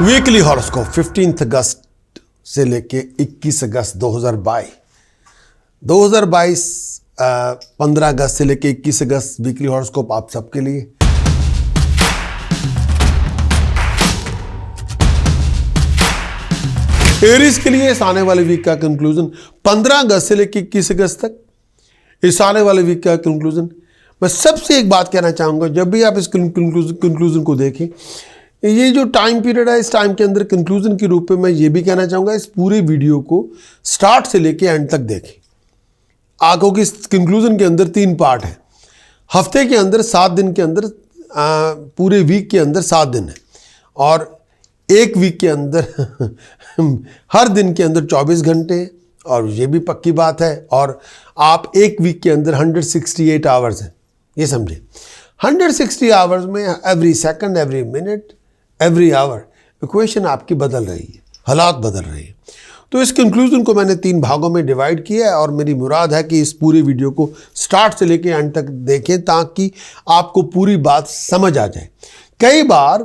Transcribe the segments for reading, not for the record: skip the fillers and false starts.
Weekly horoscope 15 अगस्त से लेके 21 अगस्त 2022 15 अगस्त से लेके 21 अगस्त वीकली हॉरोस्कोप आप सबके लिए। एरीज के लिए इस आने वाले वीक का कंक्लूजन 15 अगस्त से लेके 21 अगस्त तक, इस आने वाले वीक का कंक्लूजन। मैं सबसे एक बात कहना चाहूंगा, जब भी आप इस कंक्लूजन को देखें, ये जो टाइम पीरियड है, इस टाइम के अंदर कंक्लूजन के रूप में मैं ये भी कहना चाहूँगा, इस पूरे वीडियो को स्टार्ट से लेके एंड तक देखें। आंखों की इस कंक्लूजन के अंदर 3 पार्ट है। हफ्ते के अंदर 7 दिन के अंदर पूरे वीक के अंदर 7 दिन है, और एक वीक के अंदर हर दिन के अंदर 24 घंटे हैं, और ये भी पक्की बात है। और आप एक वीक के अंदर 168 आवर्स हैं, ये समझे। 160 आवर्स में every second, every minute, every hour equation आपकी बदल रही है, हालात बदल रहे हैं। तो इस कंक्लूजन को मैंने 3 भागों में डिवाइड किया है, और मेरी मुराद है कि इस पूरे वीडियो को स्टार्ट से लेके एंड तक देखें, ताकि आपको पूरी बात समझ आ जाए। कई बार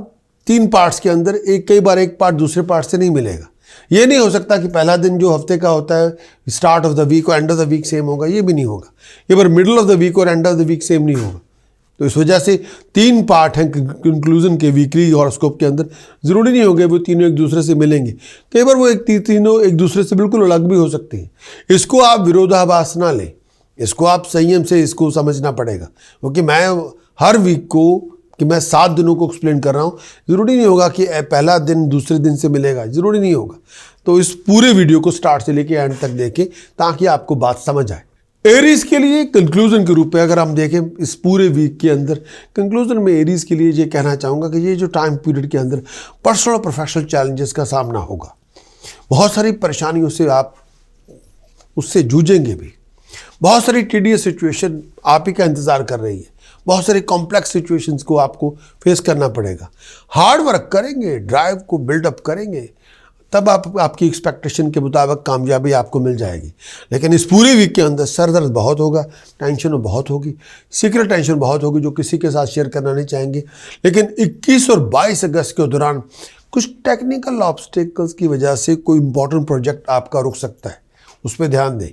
3 पार्ट्स के अंदर कई बार एक पार्ट दूसरे पार्ट से नहीं मिलेगा। ये नहीं हो सकता कि पहला दिन जो हफ्ते का होता है स्टार्ट ऑफ द वीक और end of the week same होगा, ये भी नहीं होगा। ये बार मिडल ऑफ द वीक और end of the week same नहीं होगा। तो इस वजह से 3 पार्ट हैं कंक्लूजन के वीकली हॉरोस्कोप के अंदर। ज़रूरी नहीं होगा वो तीनों एक दूसरे से मिलेंगे, कई बार वो तीनों एक दूसरे से बिल्कुल अलग भी हो सकते हैं। इसको आप विरोधाभास ना लें, इसको आप संयम से इसको समझना पड़ेगा, क्योंकि मैं हर वीक को कि मैं 7 दिनों को एक्सप्लेन कर रहा हूँ। ज़रूरी नहीं होगा कि पहला दिन दूसरे दिन से मिलेगा, ज़रूरी नहीं होगा। तो इस पूरे वीडियो को स्टार्ट से लेके एंड तक देखें, ताकि आपको बात समझ आए। एरीज के लिए कंक्लूजन के रूप में अगर हम देखें इस पूरे वीक के अंदर, कंक्लूजन में एरीज के लिए ये कहना चाहूँगा कि ये जो टाइम पीरियड के अंदर पर्सनल और प्रोफेशनल चैलेंजेस का सामना होगा। बहुत सारी परेशानियों से आप उससे जूझेंगे भी। बहुत सारी टीडियस सिचुएशन आप ही का इंतज़ार कर रही है। बहुत सारी कॉम्प्लेक्स सिचुएशंस को आपको फेस करना पड़ेगा। हार्ड वर्क करेंगे, ड्राइव को बिल्डअप करेंगे, तब आपकी एक्सपेक्टेशन के मुताबिक कामयाबी आपको मिल जाएगी। लेकिन इस पूरे वीक के अंदर सर दर्द बहुत होगा, टेंशन बहुत होगी, सीक्रेट टेंशन बहुत होगी, जो किसी के साथ शेयर करना नहीं चाहेंगे। लेकिन 21 और 22 अगस्त के दौरान कुछ टेक्निकल ऑब्स्टेकल्स की वजह से कोई इंपॉर्टेंट प्रोजेक्ट आपका रुक सकता है, उस पर ध्यान दें।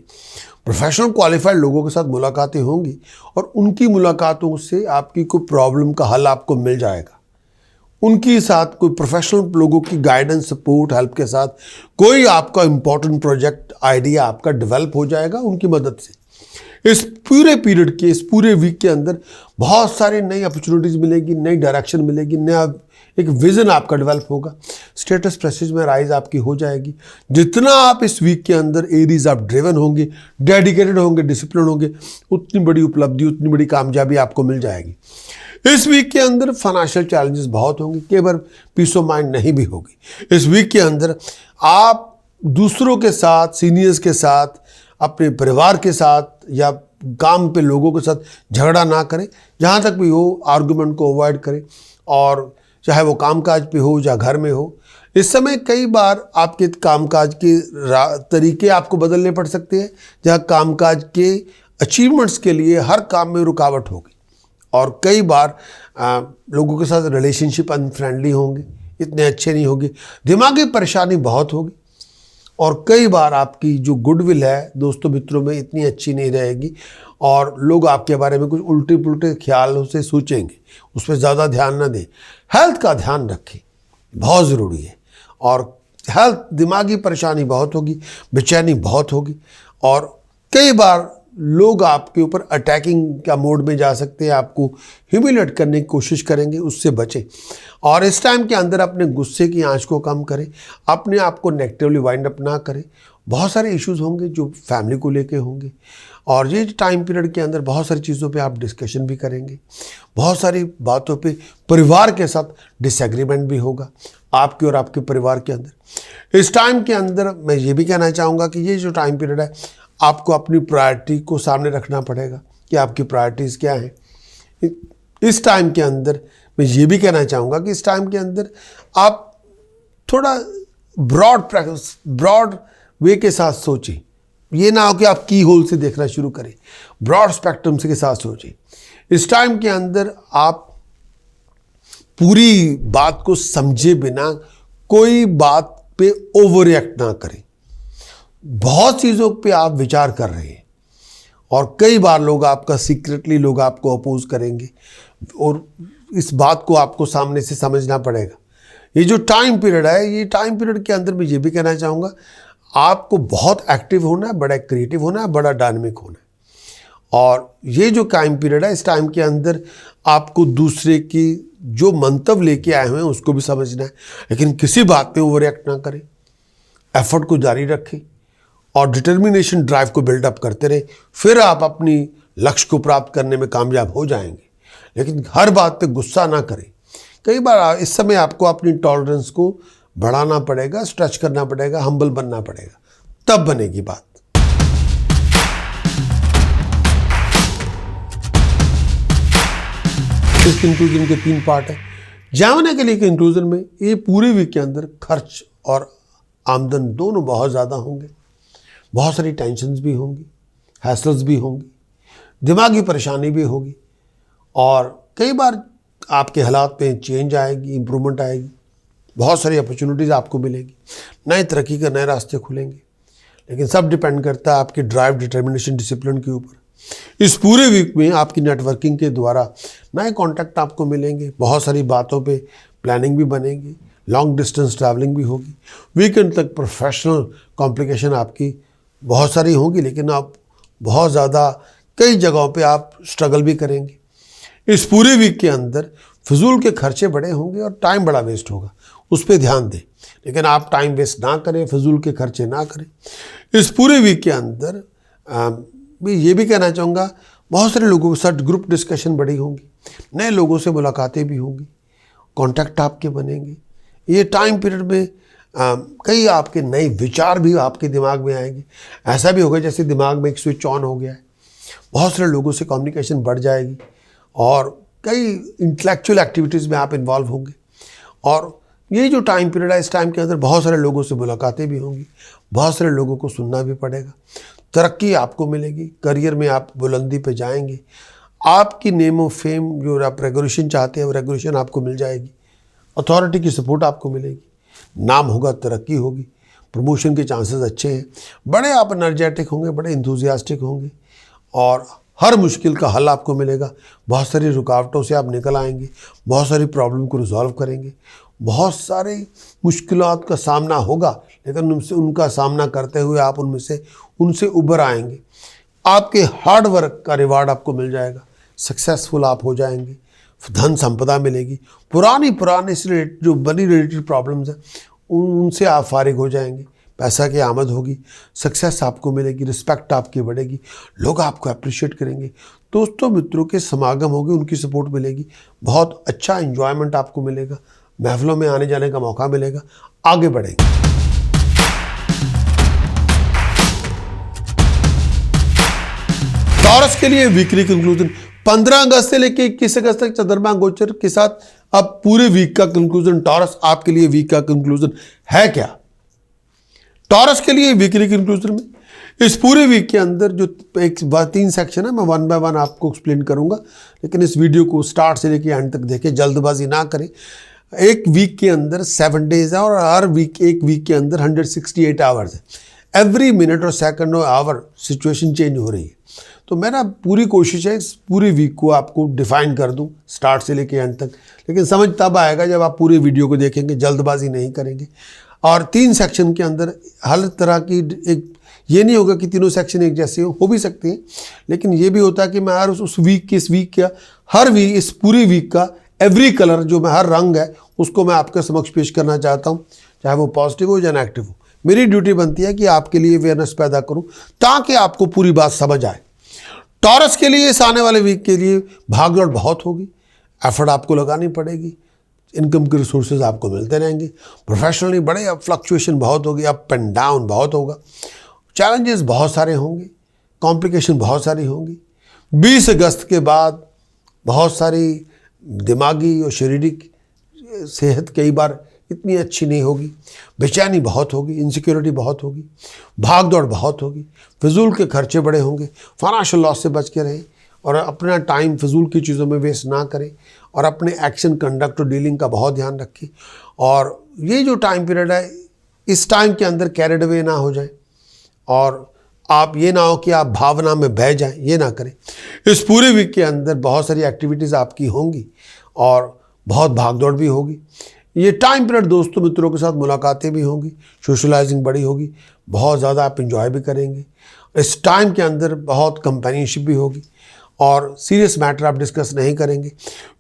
प्रोफेशनल क्वालिफाइड लोगों के साथ मुलाकातें होंगी, और उनकी मुलाकातों से आपकी कोई प्रॉब्लम का हल आपको मिल जाएगा। उनके साथ कोई प्रोफेशनल लोगों की गाइडेंस, सपोर्ट, हेल्प के साथ कोई आपका इंपॉर्टेंट प्रोजेक्ट आइडिया आपका डेवलप हो जाएगा उनकी मदद से। इस पूरे पीरियड के, इस पूरे वीक के अंदर बहुत सारी नई अपॉर्चुनिटीज़ मिलेगी, नई डायरेक्शन मिलेगी, नया एक विज़न आपका डेवलप होगा। स्टेटस प्रेस्टीज में राइज आपकी हो जाएगी। जितना आप इस वीक के अंदर एरीज आप ड्रिवन होंगे, डेडिकेटेड होंगे, डिसिप्लिन होंगे, उतनी बड़ी उपलब्धि, उतनी बड़ी कामयाबी आपको मिल जाएगी। इस वीक के अंदर फाइनेंशियल चैलेंजेस बहुत होंगे, कई बार पीस ऑफ माइंड नहीं भी होगी। इस वीक के अंदर आप दूसरों के साथ, सीनियर्स के साथ, अपने परिवार के साथ या काम पे लोगों के साथ झगड़ा ना करें। जहाँ तक भी हो आर्गुमेंट को अवॉइड करें, और चाहे वो कामकाज पे हो या घर में हो। इस समय कई बार आपके कामकाज के तरीके आपको बदलने पड़ सकते हैं, जहाँ कामकाज के अचीवमेंट्स के लिए हर काम में रुकावट होगी, और कई बार लोगों के साथ रिलेशनशिप अनफ्रेंडली होंगे, इतने अच्छे नहीं होंगे, दिमागी परेशानी बहुत होगी, और कई बार आपकी जो गुडविल है दोस्तों मित्रों में इतनी अच्छी नहीं रहेगी, और लोग आपके बारे में कुछ उल्टे पुल्टे ख्यालों से सोचेंगे। उस पर ज़्यादा ना दें। हेल्थ का ध्यान रखें, बहुत ज़रूरी है। और हेल्थ, दिमागी परेशानी बहुत होगी, बेचैनी बहुत होगी, और कई बार लोग आपके ऊपर अटैकिंग का मोड में जा सकते हैं, आपको ह्यूमिलेट करने की कोशिश करेंगे, उससे बचें। और इस टाइम के अंदर अपने गुस्से की आंच को कम करें, अपने आप को नेगेटिवली वाइंड अप ना करें। बहुत सारे इश्यूज होंगे जो फैमिली को लेके होंगे, और ये टाइम पीरियड के अंदर बहुत सारी चीज़ों पे आप डिस्कशन भी करेंगे। बहुत सारी बातों पे परिवार के साथ डिसएग्रीमेंट भी होगा, आपके और आपके परिवार के अंदर। इस टाइम के अंदर मैं ये भी कहना चाहूँगा कि ये जो टाइम पीरियड है, आपको अपनी प्रायोरिटी को सामने रखना पड़ेगा कि आपकी प्रायोरिटीज़ क्या हैं। इस टाइम के अंदर मैं ये भी कहना चाहूँगा कि इस टाइम के अंदर आप थोड़ा ब्रॉड वे के साथ सोचें। ये ना हो कि आप की होल से देखना शुरू करें, ब्रॉड स्पेक्ट्रम के साथ सोचें। इस टाइम के अंदर आप पूरी बात को समझे बिना कोई बात पे ओवर रिएक्ट ना करें। बहुत चीज़ों पे आप विचार कर रहे हैं और कई बार लोग आपका सीक्रेटली लोग आपको अपोज करेंगे और इस बात को आपको सामने से समझना पड़ेगा। ये जो टाइम पीरियड है, ये टाइम पीरियड के अंदर मैं ये भी कहना चाहूँगा, आपको बहुत एक्टिव होना है, बड़ा क्रिएटिव होना है, बड़ा डायनामिक होना है। और ये जो टाइम पीरियड है, इस टाइम के अंदर आपको दूसरे की जो मंतव्य लेके आए हुए हैं उसको भी समझना है, लेकिन किसी बात पे ओवर रिएक्ट ना करें। एफर्ट को जारी रखें और डिटर्मिनेशन ड्राइव को बिल्डअप करते रहें, फिर आप अपनी लक्ष्य को प्राप्त करने में कामयाब हो जाएंगे। लेकिन हर बात पे गुस्सा ना करें। कई बार इस समय आपको अपनी टॉलरेंस को बढ़ाना पड़ेगा, स्ट्रेच करना पड़ेगा, हम्बल बनना पड़ेगा, तब बनेगी बात। इस कंक्लूजन के 3 पार्ट है। जामने के लिए कंक्लूजन में ये पूरे वीक के अंदर खर्च और आमदन दोनों बहुत ज़्यादा होंगे, बहुत सारी टेंशन्स भी होंगी, हैसल्स भी होंगी, दिमागी परेशानी भी होगी और कई बार आपके हालात में चेंज आएगी, इम्प्रूवमेंट आएगी, बहुत सारी अपॉर्चुनिटीज़ आपको मिलेगी, नए तरक्की के नए रास्ते खुलेंगे। लेकिन सब डिपेंड करता है आपकी ड्राइव, डिटर्मिनेशन, डिसिप्लिन के ऊपर। इस पूरे वीक में आपकी नेटवर्किंग के द्वारा नए कॉन्टैक्ट आपको मिलेंगे, बहुत सारी बातों पे प्लानिंग भी बनेगी, लॉन्ग डिस्टेंस ट्रैवलिंग भी होगी। वीकेंड तक प्रोफेशनल कॉम्प्लिकेशन आपकी बहुत सारी होंगी, लेकिन आप बहुत ज़्यादा कई जगहों पे आप स्ट्रगल भी करेंगे। इस पूरे वीक के अंदर फिजूल के खर्चे बड़े होंगे और टाइम बड़ा वेस्ट होगा, उस पर ध्यान दें। लेकिन आप टाइम वेस्ट ना करें, फिजूल के खर्चे ना करें। इस पूरे वीक के अंदर मैं ये भी कहना चाहूँगा, बहुत सारे लोगों के साथ ग्रुप डिस्कशन बड़ी होंगी, नए लोगों से मुलाकातें भी होंगी, कॉन्टैक्ट आपके बनेंगे। ये टाइम पीरियड में कई आपके नए विचार भी आपके दिमाग में आएंगे। ऐसा भी होगा जैसे दिमाग में एक स्विच ऑन हो गया है, बहुत सारे लोगों से कम्युनिकेशन बढ़ जाएगी और कई इंटेलेक्चुअल एक्टिविटीज़ में आप इन्वॉल्व होंगे। और ये जो टाइम पीरियड है, इस टाइम के अंदर बहुत सारे लोगों से मुलाकातें भी होंगी, बहुत सारे लोगों को सुनना भी पड़ेगा, तरक्की आपको मिलेगी, करियर में आप बुलंदी पे जाएंगे, आपकी नेम ऑफ फेम जो आप रेगुलेशन चाहते हैं वो रेगुलेशन आपको मिल जाएगी, अथॉरिटी की सपोर्ट आपको मिलेगी, नाम होगा, तरक्की होगी, प्रमोशन के चांसेस अच्छे हैं, बड़े आप एनर्जेटिक होंगे, बड़े इंथुजियास्टिक होंगे और हर मुश्किल का हल आपको मिलेगा। बहुत सारी रुकावटों से आप निकल आएंगे, बहुत सारी प्रॉब्लम को रिजॉल्व करेंगे, बहुत सारे मुश्किलात का सामना होगा, लेकिन उनका सामना करते हुए आप उनसे उबर आएंगे। आपके हार्ड वर्क का रिवार्ड आपको मिल जाएगा, सक्सेसफुल आप हो जाएंगे, धन संपदा मिलेगी, पुराने से जो बनी रिलेटेड प्रॉब्लम्स हैं उनसे आप फारिग हो जाएंगे, पैसा की आमद होगी, सक्सेस आपको मिलेगी, रिस्पेक्ट आपकी बढ़ेगी, लोग आपको अप्रिशिएट करेंगे, दोस्तों मित्रों के समागम होंगे, उनकी सपोर्ट मिलेगी, बहुत अच्छा एंजॉयमेंट आपको मिलेगा, महफिलों में आने जाने का मौका मिलेगा, आगे बढ़ेंगे। टॉरस के लिए वीकली कंक्लूजन 15 अगस्त से लेकर 21 अगस्त तक चंद्रमा गोचर के साथ अब पूरे वीक का कंक्लूजन। टॉरस आपके लिए वीक का कंक्लूजन है क्या? टॉरस के लिए वीकली कंक्लूजन में इस पूरे वीक के अंदर जो 3 सेक्शन है, मैं 1 बाय 1 आपको एक्सप्लेन करूंगा, लेकिन इस वीडियो को स्टार्ट से लेकर एंड तक देखें, जल्दबाजी ना करें। एक वीक के अंदर 7 डेज है और हर वीक एक वीक के अंदर 168 आवर्स है। एवरी मिनट और सेकंड और आवर सिचुएशन चेंज हो रही है। तो मेरा पूरी कोशिश है इस पूरी वीक को आपको डिफाइन कर दूं स्टार्ट से लेकर एंड तक, लेकिन समझ तब आएगा जब आप पूरे वीडियो को देखेंगे, जल्दबाजी नहीं करेंगे। और 3 सेक्शन के अंदर हर तरह की एक ये नहीं होगा कि तीनों सेक्शन एक जैसे हो भी सकते हैं, लेकिन ये भी होता है कि मैं हर उस वीक के इस वीक का हर वीक इस पूरी वीक का एवरी कलर जो मैं हर रंग है उसको मैं आपके समक्ष पेश करना चाहता हूँ, चाहे वो पॉजिटिव हो या नेगेटिव हो। मेरी ड्यूटी बनती है कि आपके लिए अवेयरनेस पैदा करूँ ताकि आपको पूरी बात समझ आए। टॉरस के लिए इस आने वाले वीक के लिए भागदौड़ बहुत होगी, एफर्ट आपको लगानी पड़ेगी, इनकम के रिसोर्सेज आपको मिलते रहेंगे, प्रोफेशनली बड़े फ्लक्चुएशन बहुत होगी, अप एंड डाउन बहुत होगा, चैलेंजेस बहुत सारे होंगे, कॉम्प्लिकेशन बहुत सारी होंगी। 20 अगस्त के बाद बहुत सारी दिमागी और शारीरिक सेहत कई बार इतनी अच्छी नहीं होगी, बेचैनी बहुत होगी, इनसिक्योरिटी बहुत होगी, भाग दौड़ बहुत होगी, फिजूल के खर्चे बड़े होंगे। फाइनेंशियल लॉस से बच के रहें और अपना टाइम फिजूल की चीज़ों में वेस्ट ना करें और अपने एक्शन, कंडक्ट और डीलिंग का बहुत ध्यान रखें। और ये जो टाइम पीरियड है, इस टाइम के अंदर कैरिड अवे ना हो जाए और आप ये ना हो कि आप भावना में बह जाएं, ये ना करें। इस पूरे वीक के अंदर बहुत सारी एक्टिविटीज़ आपकी होंगी और बहुत भागदौड़ भी होगी। ये टाइम पीरियड दोस्तों मित्रों के साथ मुलाकातें भी होंगी, सोशलाइजिंग बड़ी होगी, बहुत ज़्यादा आप इंजॉय भी करेंगे। इस टाइम के अंदर बहुत कंपेनियनशिप भी होगी और सीरियस मैटर आप डिस्कस नहीं करेंगे।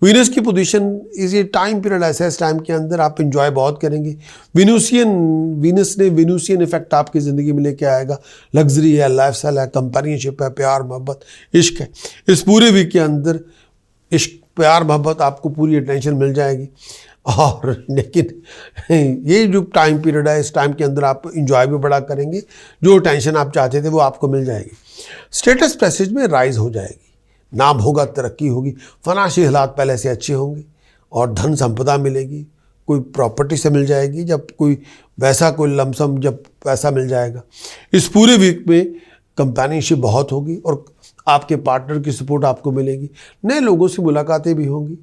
वीनस की पोजीशन इस ये टाइम पीरियड ऐसा है, इस टाइम के अंदर आप इंजॉय बहुत करेंगे। वीनस ने वेनुसियन इफेक्ट आपकी ज़िंदगी में लेके आएगा। लग्जरी है, लाइफस्टाइल है, कंपेनियनशिप है, प्यार मोहब्बत, इश्क है। इस पूरे वीक के अंदर इश्क, प्यार मोहब्बत आपको पूरी अटेंशन मिल जाएगी। और लेकिन ये जो टाइम पीरियड है, इस टाइम के अंदर आप इंजॉय भी बड़ा करेंगे, जो टेंशन आप चाहते थे वो आपको मिल जाएगी। स्टेटस पैसेज में राइज हो जाएगी, नाम होगा, तरक्की होगी, फाइनेंशियल हालात पहले से अच्छे होंगे और धन संपदा मिलेगी, कोई प्रॉपर्टी से मिल जाएगी, जब कोई वैसा कोई लमसम जब पैसा मिल जाएगा। इस पूरे वीक में कंपेनियनशिप बहुत होगी और आपके पार्टनर की सपोर्ट आपको मिलेगी। नए लोगों से मुलाकातें भी होंगी।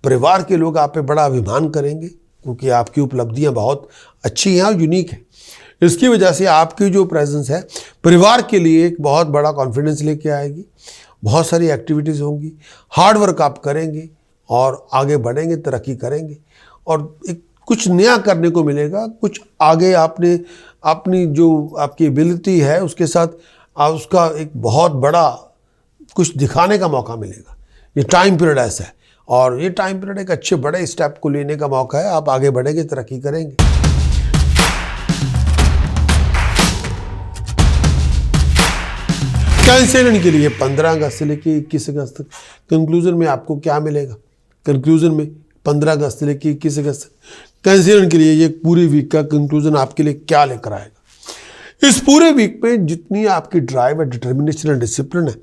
परिवार के लोग आप पे बड़ा अभिमान करेंगे क्योंकि आपकी उपलब्धियां बहुत अच्छी हैं और यूनिक हैं। इसकी वजह से आपकी जो प्रेजेंस है परिवार के लिए एक बहुत बड़ा कॉन्फिडेंस लेके आएगी। बहुत सारी एक्टिविटीज़ होंगी, हार्ड वर्क आप करेंगे और आगे बढ़ेंगे, तरक्की करेंगे और एक कुछ नया करने को मिलेगा। कुछ आगे आपने अपनी जो आपकी एबिलिटी है उसके साथ उसका एक बहुत बड़ा कुछ दिखाने का मौका मिलेगा। ये टाइम पीरियड ऐसा है और ये टाइम पीरियड एक अच्छे बड़े स्टेप को लेने का मौका है। आप आगे बढ़ेंगे, तरक्की करेंगे। कैंसरियन के लिए 15 अगस्त से लेकर 21 अगस्त तक कंक्लूजन में आपको क्या मिलेगा? कंक्लूजन में 15 अगस्त से लेकर 21 अगस्त तक कैंसरियन के लिए ये पूरी वीक का कंक्लूजन आपके लिए क्या लेकर आएगा? इस पूरे वीक में जितनी आपकी ड्राइव है, डिटर्मिनेशन और डिसिप्लिन है,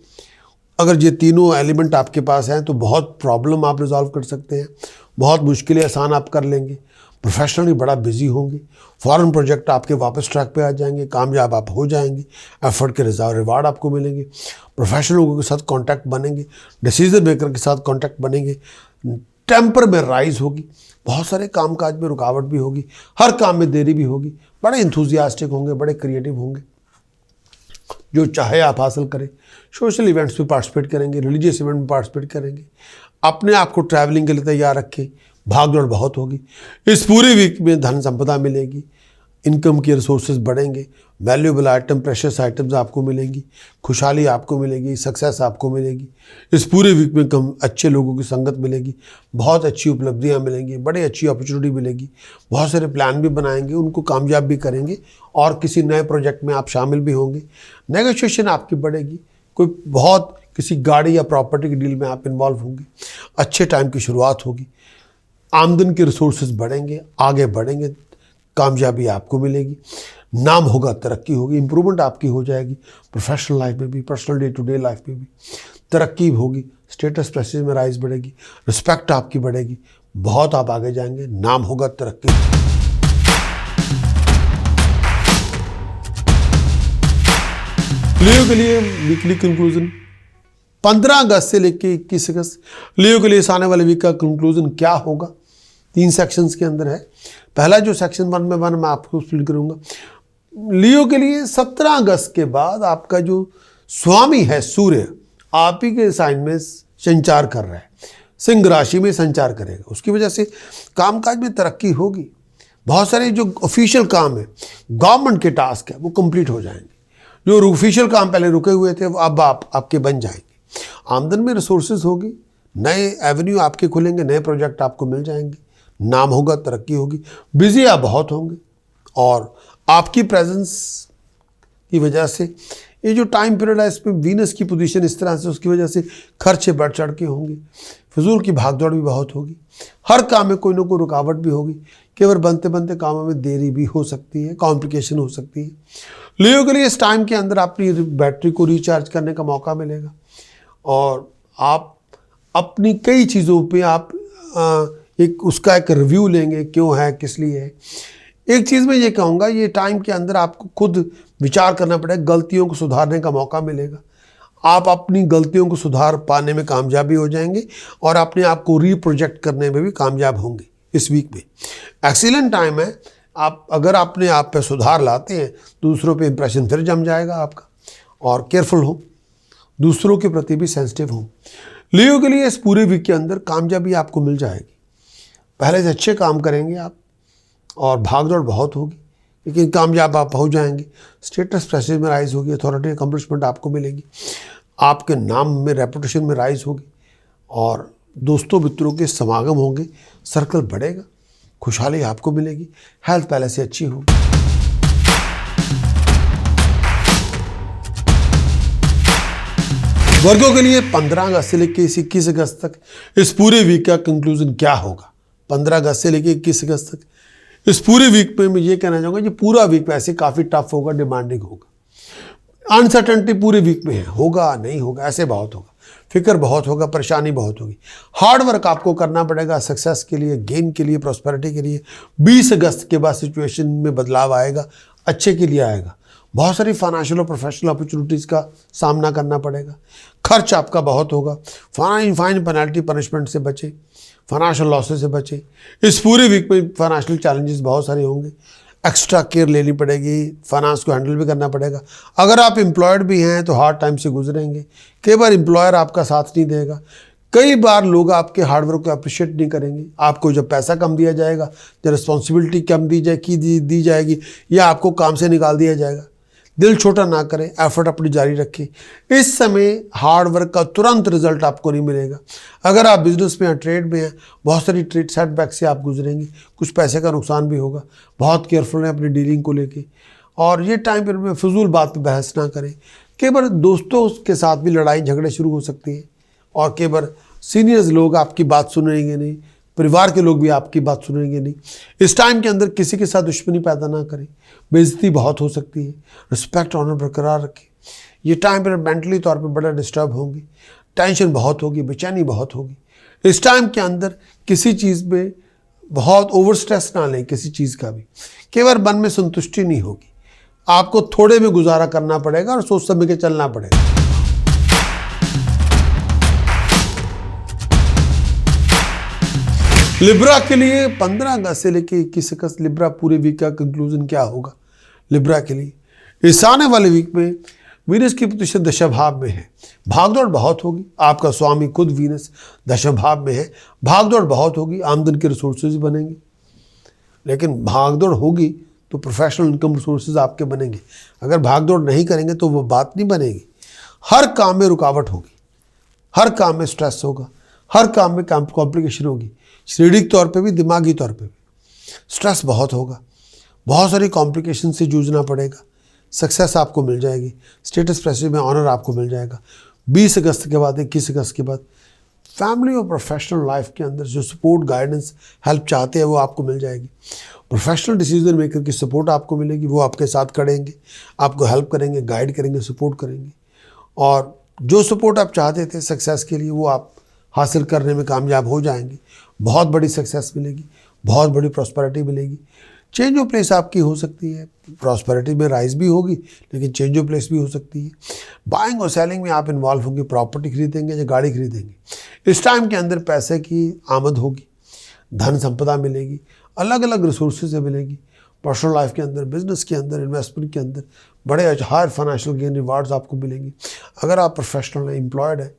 अगर ये तीनों एलिमेंट आपके पास हैं तो बहुत प्रॉब्लम आप रिजॉल्व कर सकते हैं, बहुत मुश्किलें आसान आप कर लेंगे। प्रोफेशनली बड़ा बिजी होंगे, फॉरेन प्रोजेक्ट आपके वापस ट्रैक पे आ जाएंगे, कामयाब आप हो जाएंगे, एफर्ट के रिवार्ड आपको मिलेंगे, प्रोफेशनल लोगों के साथ कांटेक्ट बनेंगे, डिसीजन मेकर के साथ कांटेक्ट बनेंगे, टेम्पर में राइज होगी, बहुत सारे कामकाज में रुकावट भी होगी, हर काम में देरी भी होगी, बड़े इंथुजियास्टिक होंगे, बड़े क्रिएटिव होंगे, जो चाहे आप हासिल करें। सोशल इवेंट्स में पार्टिसिपेट करेंगे, रिलीजियस इवेंट में पार्टिसिपेट करेंगे, अपने आप को ट्रैवलिंग के लिए तैयार रखें, भागदौड़ बहुत होगी। इस पूरे वीक में धन संपदा मिलेगी, इनकम के रिसोर्सेज बढ़ेंगे, वैल्यूएबल आइटम, प्रेशियस आइटम्स आपको मिलेंगी, खुशहाली आपको मिलेगी, सक्सेस आपको मिलेगी। इस पूरे वीक में अच्छे लोगों की संगत मिलेगी, बहुत अच्छी उपलब्धियां मिलेंगी, बड़ी अच्छी अपॉर्चुनिटी मिलेगी, बहुत सारे प्लान भी बनाएंगे, उनको कामयाब भी करेंगे और किसी नए प्रोजेक्ट में आप शामिल भी होंगे। नेगोशिएशन आपकी बढ़ेगी, कोई बहुत किसी गाड़ी या प्रॉपर्टी की डील में आप इन्वॉल्व होंगे, अच्छे टाइम की शुरुआत होगी, आमदन के रिसोर्सेज बढ़ेंगे, आगे बढ़ेंगे, कामयाबी आपको मिलेगी, नाम होगा, तरक्की होगी, इंप्रूवमेंट आपकी हो जाएगी, प्रोफेशनल लाइफ में भी, personal day to day life में भी तरक्की होगी, स्टेटस प्रेस्टीज में राइज बढ़ेगी, रिस्पेक्ट आपकी बढ़ेगी, बहुत आप आगे जाएंगे, नाम होगा, तरक्की। लियो के लिए वीकली कंक्लूजन 15 अगस्त से लेकर 21 अगस्त लियो के लिए इस आने वाले वीक का कंक्लूजन क्या होगा? 3 सेक्शंस के अंदर है। पहला जो सेक्शन 1 में मैं आपको एक्सप्लेन करूंगा। लियो के लिए 17 अगस्त के बाद आपका जो स्वामी है सूर्य आप ही के साइन में संचार कर रहा है, सिंह राशि में संचार करेगा। उसकी वजह से कामकाज में तरक्की होगी, बहुत सारे जो ऑफिशियल काम है, गवर्नमेंट के टास्क है, वो कंप्लीट हो जाएंगे। जो ऑफिशियल काम पहले रुके हुए थे वो अब आपके बन जाएंगे। आमदन में रिसोर्सेज होगी, नए एवेन्यू आपके खुलेंगे, नए प्रोजेक्ट आपको मिल जाएंगे, नाम होगा, तरक्की होगी, बिजी आप बहुत होंगे और आपकी प्रेजेंस की वजह से ये जो टाइम पीरियड है इसमें वीनस की पोजीशन इस तरह से, उसकी वजह से खर्चे बढ़ चढ़ के होंगे, फिजूल की भागदौड़ भी बहुत होगी, हर काम में कोई ना कोई रुकावट भी होगी, केवल बनते बनते कामों में देरी भी हो सकती है, कॉम्प्लिकेशन हो सकती है। लियो के लिए इस टाइम के अंदर अपनी बैटरी को रिचार्ज करने का मौका मिलेगा और आप अपनी कई चीज़ों पे आप उसका एक रिव्यू लेंगे, क्यों है, किस लिए है। एक चीज़ मैं ये कहूँगा, ये टाइम के अंदर आपको खुद विचार करना पड़ेगा, गलतियों को सुधारने का मौका मिलेगा, आप अपनी गलतियों को सुधार पाने में कामयाबी हो जाएंगे और अपने आप को रीप्रोजेक्ट करने में भी कामयाब होंगे। इस वीक में एक्सीलेंट टाइम है। आप अगर अपने आप पे सुधार लाते हैं, दूसरों पे इंप्रेशन फिर जम जाएगा आपका। और केयरफुल हो, दूसरों के प्रति भी सेंसिटिव हो। लियो के लिए इस पूरे वीक के अंदर कामयाबी आपको मिल जाएगी। पहले से अच्छे काम करेंगे आप और भागदौड़ बहुत होगी, लेकिन कामयाब आप हो जाएंगे। स्टेटस प्रेस्टीज में राइज होगी, अथॉरिटी अकम्पलिशमेंट आपको मिलेगी, आपके नाम में रेपुटेशन में राइज होगी और दोस्तों मित्रों के समागम होंगे, सर्कल बढ़ेगा, खुशहाली आपको मिलेगी, हेल्थ पहले से अच्छी होगी। वर्गों के लिए 15 अगस्त से लेकर 21 अगस्त तक इस पूरे वीक का कंक्लूजन क्या होगा? 15 अगस्त से लेकर 21 अगस्त तक इस पूरे वीक में मैं ये कहना चाहूँगा, ये पूरा वीक वैसे काफ़ी टफ होगा, डिमांडिंग होगा। अनसर्टेनिटी पूरे वीक में है, होगा नहीं होगा, ऐसे बहुत होगा, फिक्र बहुत होगा, परेशानी बहुत होगी। हार्ड वर्क आपको करना पड़ेगा सक्सेस के लिए, गेन के लिए, प्रॉस्पेरिटी के लिए। 20 अगस्त के बाद सिचुएशन में बदलाव आएगा, अच्छे के लिए आएगा। बहुत सारी फाइनेंशियल और प्रोफेशनल अपॉर्चुनिटीज़ का सामना करना पड़ेगा। खर्च आपका बहुत होगा। फाइन पेनल्टी पनिशमेंट से बचे, फाइनेंशियल लॉसेस से बचे। इस पूरे वीक में फाइनेंशियल चैलेंजेस बहुत सारे होंगे, एक्स्ट्रा केयर लेनी पड़ेगी, फाइनेंस को हैंडल भी करना पड़ेगा। अगर आप एम्प्लॉयड भी हैं तो हार्ड टाइम से गुजरेंगे। कई बार एम्प्लॉयर आपका साथ नहीं देगा, कई बार लोग आपके हार्डवर्क को अप्रिशिएट नहीं करेंगे। आपको जब पैसा कम दिया जाएगा, जब रिस्पॉन्सिबिलिटी कम दी जाएगी या आपको काम से निकाल दिया जाएगा, दिल छोटा ना करें, एफर्ट अपनी जारी रखें। इस समय हार्ड वर्क का तुरंत रिजल्ट आपको नहीं मिलेगा। अगर आप बिजनेस में या ट्रेड में हैं, बहुत सारी ट्रेड सेटबैक से आप गुजरेंगे, कुछ पैसे का नुकसान भी होगा। बहुत केयरफुल हैं अपनी डीलिंग को लेके और ये टाइम पीरियड में फजूल बात पे बहस ना करें। कई बार दोस्तों के साथ भी लड़ाई झगड़े शुरू हो सकती है और कई बार सीनियर्स लोग आपकी बात सुनेंगे नहीं, परिवार के लोग भी आपकी बात सुनेंगे नहीं। इस टाइम के अंदर किसी के साथ दुश्मनी पैदा ना करें, बेइज्जती बहुत हो सकती है। रिस्पेक्ट ऑनर बरकरार रखें। ये टाइम पर मेंटली तौर पे बड़ा डिस्टर्ब होंगे, टेंशन बहुत होगी, बेचैनी बहुत होगी। इस टाइम के अंदर किसी चीज़ में बहुत ओवर स्ट्रेस ना लें, किसी चीज़ का भी। कई बार मन में संतुष्टि नहीं होगी, आपको थोड़े में गुजारा करना पड़ेगा और सोच समझ के चलना पड़ेगा। लिब्रा के लिए 15 अगस्त से लेकर 21 अगस्त लिब्रा पूरे वीक का कंक्लूजन क्या होगा? लिब्रा के लिए इस आने वाले वीक में वीनस की पोजीशन दशम भाव में है, भागदौड़ बहुत होगी। आपका स्वामी खुद वीनस दशम भाव में है, भागदौड़ बहुत होगी, आमदन के रिसोर्सेज बनेंगे। लेकिन भागदौड़ होगी तो प्रोफेशनल इनकम रिसोर्सेज आपके बनेंगे। अगर भागदौड़ नहीं करेंगे तो वो बात नहीं बनेगी। हर काम में रुकावट होगी, हर काम में स्ट्रेस होगा, हर काम में कॉम्प्लिकेशन होगी, शारीरिक तौर पे भी, दिमागी तौर पे भी स्ट्रेस बहुत होगा, बहुत सारी कॉम्प्लिकेशन से जूझना पड़ेगा। सक्सेस आपको मिल जाएगी, स्टेटस प्रेस्टीज में ऑनर आपको मिल जाएगा। 20 अगस्त के बाद 21 अगस्त के बाद फैमिली और प्रोफेशनल लाइफ के अंदर जो सपोर्ट, गाइडेंस, हेल्प चाहते हैं वो आपको मिल जाएगी। प्रोफेशनल डिसीजन मेकर की सपोर्ट आपको मिलेगी, वो आपके साथ खड़ेंगे, आपको हेल्प करेंगे, गाइड करेंगे, सपोर्ट करेंगे। और जो सपोर्ट आप चाहते थे सक्सेस के लिए, वो आप हासिल करने में कामयाब हो जाएंगे। बहुत बड़ी सक्सेस मिलेगी, बहुत बड़ी प्रॉस्पेरिटी मिलेगी। चेंज ऑफ प्लेस आपकी हो सकती है, प्रॉस्पेरिटी में राइज भी होगी, लेकिन चेंज ऑफ प्लेस भी हो सकती है। बाइंग और सेलिंग में आप इन्वॉल्व होंगे, प्रॉपर्टी खरीदेंगे या गाड़ी खरीदेंगे। इस टाइम के अंदर पैसे की आमद होगी, धन संपदा मिलेगी, अलग अलग रिसोर्सेज से मिलेगी। पर्सनल लाइफ के अंदर, बिजनेस के अंदर, इन्वेस्टमेंट के अंदर बड़े हायर फाइनेंशियल गेन रिवार्ड्स आपको मिलेंगे। अगर आप प्रोफेशनल हैं, एम्प्लॉयड है,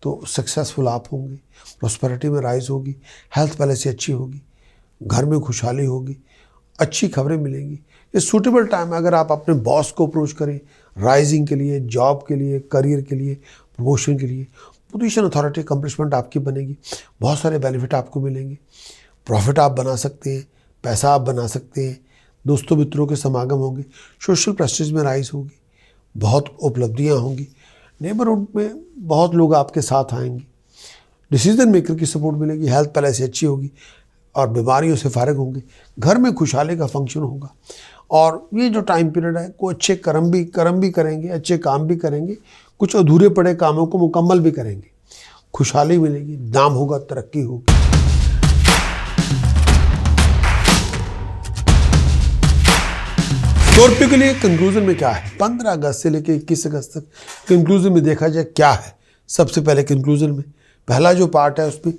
तो सक्सेसफुल आप होंगे, प्रॉस्पेरिटी में राइज होगी, हेल्थ पहले से अच्छी होगी, घर में खुशहाली होगी, अच्छी खबरें मिलेंगी। ये सूटेबल टाइम है अगर आप अपने बॉस को अप्रोच करें राइजिंग के लिए, जॉब के लिए, करियर के लिए, प्रमोशन के लिए। पोजीशन, अथॉरिटी, अकम्पलिशमेंट आपकी बनेगी, बहुत सारे बेनिफिट आपको मिलेंगे। प्रॉफिट आप बना सकते हैं, पैसा आप बना सकते हैं, दोस्तों मित्रों के समागम होंगे, सोशल प्रेस्टीज में राइज होगी, बहुत उपलब्धियाँ होंगी, नेबरहुड में बहुत लोग आपके साथ आएंगे, डिसीजन मेकर की सपोर्ट मिलेगी, हेल्थ पहले से अच्छी होगी और बीमारियों से फारिग होंगे। घर में खुशहाली का फंक्शन होगा। और ये जो टाइम पीरियड है, कोई अच्छे कर्म भी करेंगे, अच्छे काम भी करेंगे, कुछ अधूरे पड़े कामों को मुकम्मल भी करेंगे। खुशहाली मिलेगी, नाम होगा, तरक्की होगी। स्कॉर्पियो के लिए कंक्लूजन में क्या है? 15 अगस्त से लेकर 21 अगस्त तक कंक्लूजन में देखा जाए क्या है। सबसे पहले कंक्लूजन में पहला जो पार्ट है उसमें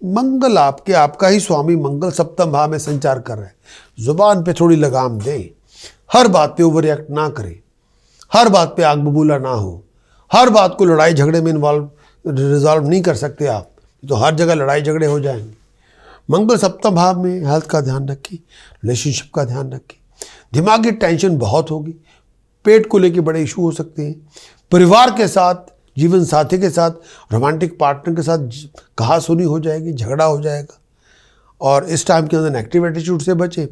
मंगल आपका ही स्वामी मंगल सप्तम भाव में संचार कर रहा है। जुबान पे थोड़ी लगाम दें, हर बात पे ओवर रिएक्ट ना करें, हर बात पे आग बबूला ना हो, हर बात को लड़ाई झगड़े में रिजॉल्व नहीं कर सकते आप, तो हर जगह लड़ाई झगड़े हो जाएंगे। मंगल सप्तम भाव में हेल्थ का ध्यान रखिए, रिलेशनशिप का ध्यान रखिए। दिमागी टेंशन बहुत होगी, पेट को लेके बड़े इशू हो सकते हैं। परिवार के साथ, जीवन साथी के साथ, रोमांटिक पार्टनर के साथ कहा सुनी हो जाएगी, झगड़ा हो जाएगा। और इस टाइम के अंदर नेगेटिव एटीट्यूड से बचें।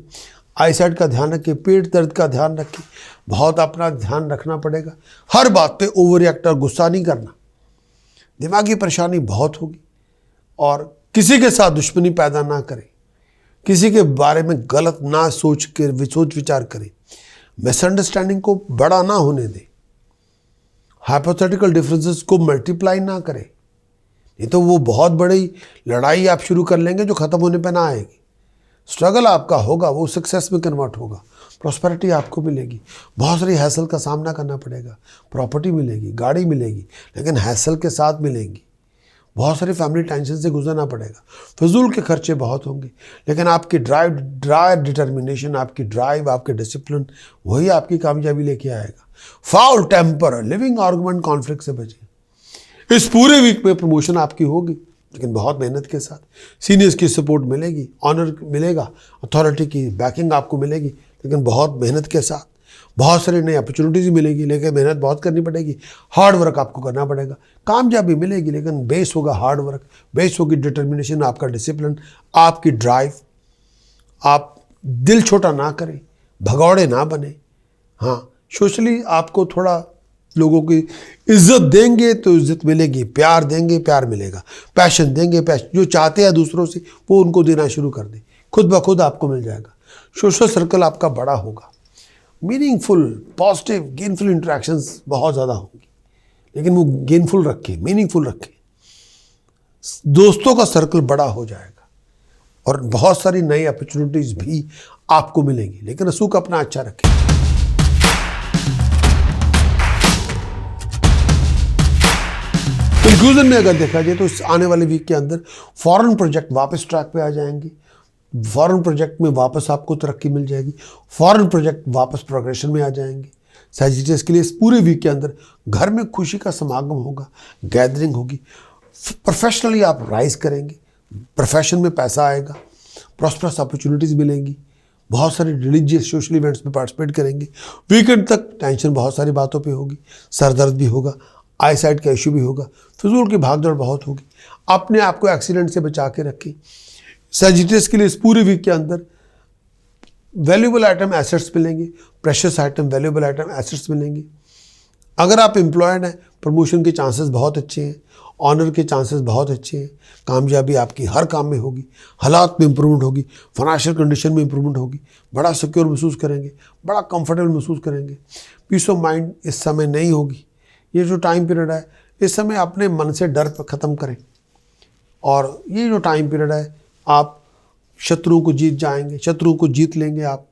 आईसाइट का ध्यान रखिए, पेट दर्द का ध्यान रखिए, बहुत अपना ध्यान रखना पड़ेगा। हर बात पे ओवर रिएक्ट और गुस्सा नहीं करना। दिमागी परेशानी बहुत होगी और किसी के साथ दुश्मनी पैदा ना करें, किसी के बारे में गलत ना सोच विचार करें, मिसअंडरस्टैंडिंग को बड़ा ना होने दें, हाइपोथेटिकल डिफरेंसेस को मल्टीप्लाई ना करें, नहीं तो वो बहुत बड़ी लड़ाई आप शुरू कर लेंगे जो ख़त्म होने पे ना आएगी। स्ट्रगल आपका होगा, वो सक्सेस में कन्वर्ट होगा, प्रॉस्पेरिटी आपको मिलेगी। बहुत सारी हैसल का सामना करना पड़ेगा, प्रॉपर्टी मिलेगी, गाड़ी मिलेगी, लेकिन हैसल के साथ मिलेंगी। बहुत सारी फैमिली टेंशन से गुजरना पड़ेगा, फजूल के खर्चे बहुत होंगे, लेकिन आपकी ड्राई डिटर्मिनेशन, आपकी ड्राइव, आपके डिसिप्लिन, वही आपकी कामयाबी लेके आएगा। Foul temper, living argument, conflict से बचें। इस पूरे वीक में प्रमोशन आपकी होगी, लेकिन बहुत मेहनत के साथ। सीनियर्स की सपोर्ट मिलेगी, ऑनर मिलेगा, अथॉरिटी की बैकिंग आपको मिलेगी, लेकिन बहुत मेहनत के साथ। बहुत सारी नई अपॉर्चुनिटीज़ मिलेगी, लेकिन मेहनत बहुत करनी पड़ेगी, हार्ड वर्क आपको करना पड़ेगा। कामयाबी मिलेगी, लेकिन बेस होगा हार्ड वर्क, बेस होगी डिटर्मिनेशन, आपका डिसिप्लिन, आपकी ड्राइव। आप दिल छोटा ना करें, भगौड़े ना बने। हाँ, सोशली आपको थोड़ा लोगों की इज्जत देंगे तो इज्जत मिलेगी, प्यार देंगे प्यार मिलेगा, पैशन देंगे पैशन, जो चाहते हैं दूसरों से वो उनको देना शुरू कर दें, खुद ब खुद आपको मिल जाएगा। सोशल सर्कल आपका बड़ा होगा, मीनिंगफुल, पॉजिटिव, गेनफुल इंटरेक्शंस बहुत ज़्यादा होंगी, लेकिन वो गेनफुल रखें, मीनिंगफुल रखें। दोस्तों का सर्कल बड़ा हो जाएगा और बहुत सारी नई अपॉर्चुनिटीज़ भी आपको मिलेंगी, लेकिन रसूख अपना अच्छा रखें। कंक्लूजन में अगर देखा जाए तो इस आने वाले वीक के अंदर फॉरेन प्रोजेक्ट वापस ट्रैक पे आ जाएंगे, फॉरेन प्रोजेक्ट में वापस आपको तरक्की मिल जाएगी, फॉरेन प्रोजेक्ट वापस प्रोग्रेशन में आ जाएंगे। सैजिटेरियस के लिए इस पूरे वीक के अंदर घर में खुशी का समागम होगा, गैदरिंग होगी, प्रोफेशनली आप राइज करेंगे, प्रोफेशन में पैसा आएगा, प्रॉस्परस अपॉर्चुनिटीज़ मिलेंगी, बहुत सारे रिलीजियस सोशल इवेंट्स में पार्टिसिपेट करेंगे। वीकेंड तक टेंशन बहुत सारी बातों पे होगी, सर दर्द भी होगा, आई साइड का इशू भी होगा, फिजूल की भागदौड़ बहुत होगी। अपने आप को एक्सीडेंट से बचा के रखें। सैजिटेरियस के लिए इस पूरे वीक के अंदर वैल्यूएबल आइटम एसेट्स मिलेंगे, precious item, valuable item assets मिलेंगे। अगर आप एम्प्लॉयड हैं, प्रमोशन के चांसेस बहुत अच्छे हैं, ऑनर के चांसेस बहुत अच्छे हैं, कामयाबी आपकी हर काम में होगी, हालात में इंप्रूवमेंट होगी, फाइनेंशियल कंडीशन में इंप्रूवमेंट होगी, बड़ा सिक्योर महसूस करेंगे, बड़ा कंफर्टेबल महसूस करेंगे। पीस ऑफ माइंड इस समय नहीं होगी। ये जो टाइम पीरियड है, इस समय अपने मन से डर ख़त्म करें, और ये जो टाइम पीरियड है आप शत्रुओं को जीत जाएंगे, शत्रुओं को जीत लेंगे आप।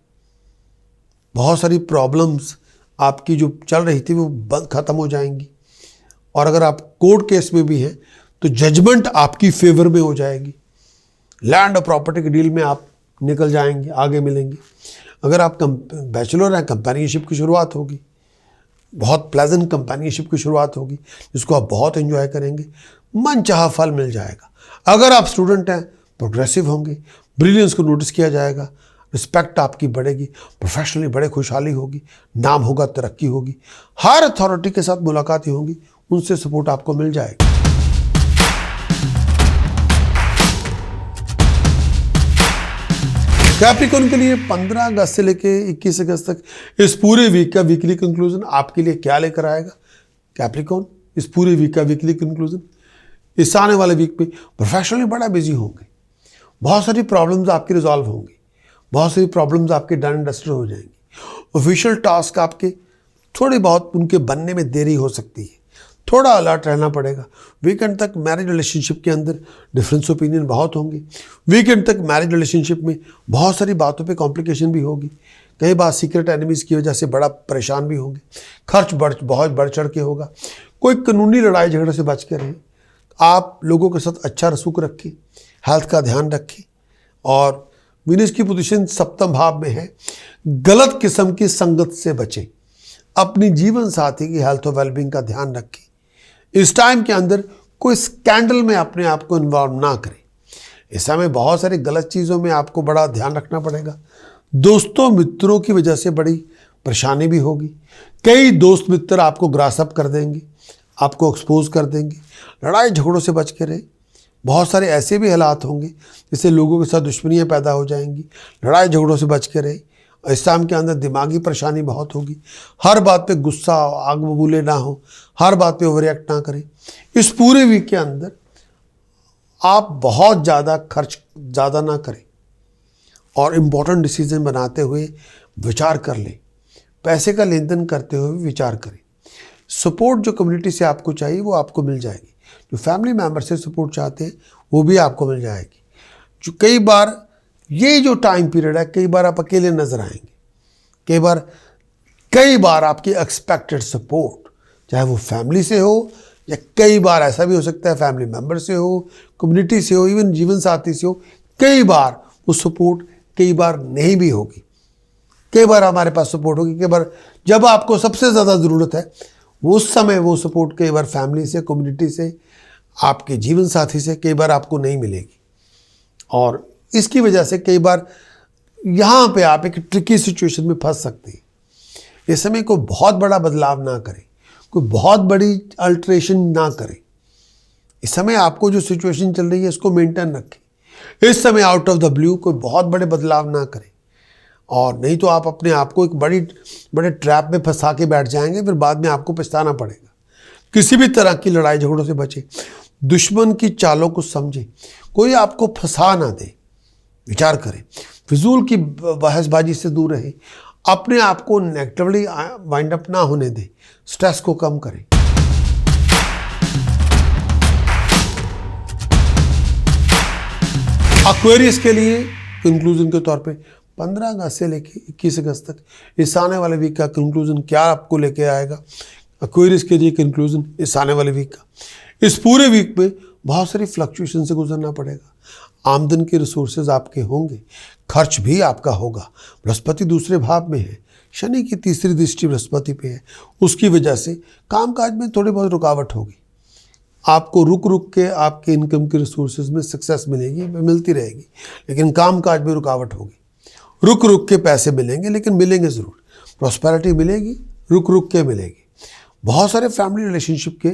बहुत सारी प्रॉब्लम्स आपकी जो चल रही थी वो ख़त्म हो जाएंगी, और अगर आप कोर्ट केस में भी हैं तो जजमेंट आपकी फेवर में हो जाएगी। लैंड और प्रॉपर्टी के डील में आप निकल जाएंगे, आगे मिलेंगे। अगर आप बैचलर हैं, कंपेनियनशिप की शुरुआत होगी, बहुत प्लेजेंट कंपेनियनशिप की शुरुआत होगी, जिसको आप बहुत एंजॉय करेंगे, मन चाहा फल मिल जाएगा। अगर आप स्टूडेंट हैं, प्रोग्रेसिव होंगे, ब्रिलियंस को नोटिस किया जाएगा, रिस्पेक्ट आपकी बढ़ेगी, प्रोफेशनली बड़े खुशहाली होगी, नाम होगा, तरक्की होगी, हर अथॉरिटी के साथ मुलाकातें होंगी, उनसे सपोर्ट आपको मिल जाएगा। कैप्रिकॉर्न के लिए 15 अगस्त से लेकर 21 अगस्त तक इस पूरे वीक का वीकली कंक्लूजन आपके लिए क्या लेकर आएगा। कैप्रिकॉर्न इस पूरे वीक का वीकली कंक्लूजन, इस आने वाले वीक में प्रोफेशनली बड़ा बिजी होंगे, बहुत सारी प्रॉब्लम्स आपकी रिजॉल्व होंगी, बहुत सारी प्रॉब्लम्स आपके डन एंड डस्टेड हो जाएंगी। ऑफिशियल टास्क आपके थोड़े बहुत उनके बनने में देरी हो सकती है, थोड़ा अलर्ट रहना पड़ेगा। वीकेंड तक मैरिज रिलेशनशिप के अंदर डिफरेंस ओपिनियन बहुत होंगे। वीकेंड तक मैरिज रिलेशनशिप में बहुत सारी बातों पे कॉम्प्लिकेशन भी होगी, कई बार सीक्रेट एनिमीज़ की वजह से बड़ा परेशान भी होंगे, खर्च बहुत बढ़ चढ़ के होगा। कोई कानूनी लड़ाई झगड़े से बच के रहें, आप लोगों के साथ अच्छा रसूख रखें, हेल्थ का ध्यान रखें। और वीनस की पोजीशन सप्तम भाव में है। गलत किस्म की संगत से बचें। अपनी जीवन साथी की हेल्थ और वेलबींग का ध्यान रखें। इस टाइम के अंदर कोई स्कैंडल में अपने आप को इन्वॉल्व ना करें। इस समय बहुत सारी गलत चीज़ों में आपको बड़ा ध्यान रखना पड़ेगा। दोस्तों मित्रों की वजह से बड़ी परेशानी भी होगी। कई दोस्त मित्र आपको ग्रासअप कर देंगे, आपको एक्सपोज कर देंगे। लड़ाई झगड़ों से बच के रहे। बहुत सारे ऐसे भी हालात होंगे जिससे लोगों के साथ दुश्मनियाँ पैदा हो जाएंगी। लड़ाई झगड़ों से बच के रहे। इस टाइम के अंदर दिमागी परेशानी बहुत होगी। हर बात पे गुस्सा, आग बबूले ना हो, हर बात पे ओवर रिएक्ट ना करें। इस पूरे वीक के अंदर आप बहुत ज़्यादा खर्च ज़्यादा ना करें और इम्पोर्टेंट डिसीजन बनाते हुए विचार कर लें। पैसे का लेन देन करते हुए विचार करें। सपोर्ट जो कम्युनिटी से आपको चाहिए वो आपको मिल जाएगी। जो फैमिली मेम्बर से सपोर्ट चाहते हैं वो भी आपको मिल जाएगी। जो कई बार ये जो टाइम पीरियड है, कई बार आप अकेले नज़र आएंगे। कई बार आपकी एक्सपेक्टेड सपोर्ट, चाहे वो फैमिली से हो या कई बार ऐसा भी हो सकता है फैमिली मेम्बर से हो, कम्युनिटी से हो, इवन जीवन साथी से हो, कई बार वो सपोर्ट कई बार नहीं भी होगी। कई बार हमारे पास सपोर्ट होगी, कई बार जब आपको सबसे ज़्यादा ज़रूरत है वो उस समय वो सपोर्ट कई बार फैमिली से, कम्युनिटी से, आपके जीवन साथी से कई बार आपको नहीं मिलेगी। और इसकी वजह से कई बार यहाँ पे आप एक ट्रिकी सिचुएशन में फंस सकते हैं। इस समय कोई बहुत बड़ा बदलाव ना करें, कोई बहुत बड़ी अल्ट्रेशन ना करें। इस समय आपको जो सिचुएशन चल रही है इसको मेंटेन रखें। इस समय आउट ऑफ द ब्लू कोई बहुत बड़े बदलाव ना करें, और नहीं तो आप अपने आप को एक बड़े ट्रैप में फंसा के बैठ जाएंगे, फिर बाद में आपको पछताना पड़ेगा। किसी भी तरह की लड़ाई झगड़ों से बचें। दुश्मन की चालों को समझें। कोई आपको फंसा ना दे, विचार करें। फिजूल की बहसबाजी से दूर रहें। अपने आप को नेगेटिवली वाइंड अप ना होने दें। स्ट्रेस को कम करें। एक्वेरियस के लिए कंक्लूजन के तौर पे 15 अगस्त से लेके 21 अगस्त तक इस आने वाले वीक का कंक्लूजन क्या आपको लेके आएगा। एक्वेरियस के लिए कंक्लूजन इस आने वाले वीक का, इस पूरे वीक में बहुत सारी फ्लक्चुएशन से गुजरना पड़ेगा। आमदन के रिसोर्सेज आपके होंगे, खर्च भी आपका होगा। बृहस्पति दूसरे भाव में है, शनि की तीसरी दृष्टि बृहस्पति पे है, उसकी वजह से कामकाज में थोड़ी बहुत रुकावट होगी। आपको रुक रुक के आपके इनकम के रिसोर्सेज में सक्सेस मिलेगी, मिलती रहेगी, लेकिन कामकाज में रुकावट होगी। रुक रुक के पैसे मिलेंगे, लेकिन मिलेंगे ज़रूर। प्रॉस्पेरिटी मिलेगी, रुक रुक के मिलेगी। बहुत सारे फैमिली रिलेशनशिप के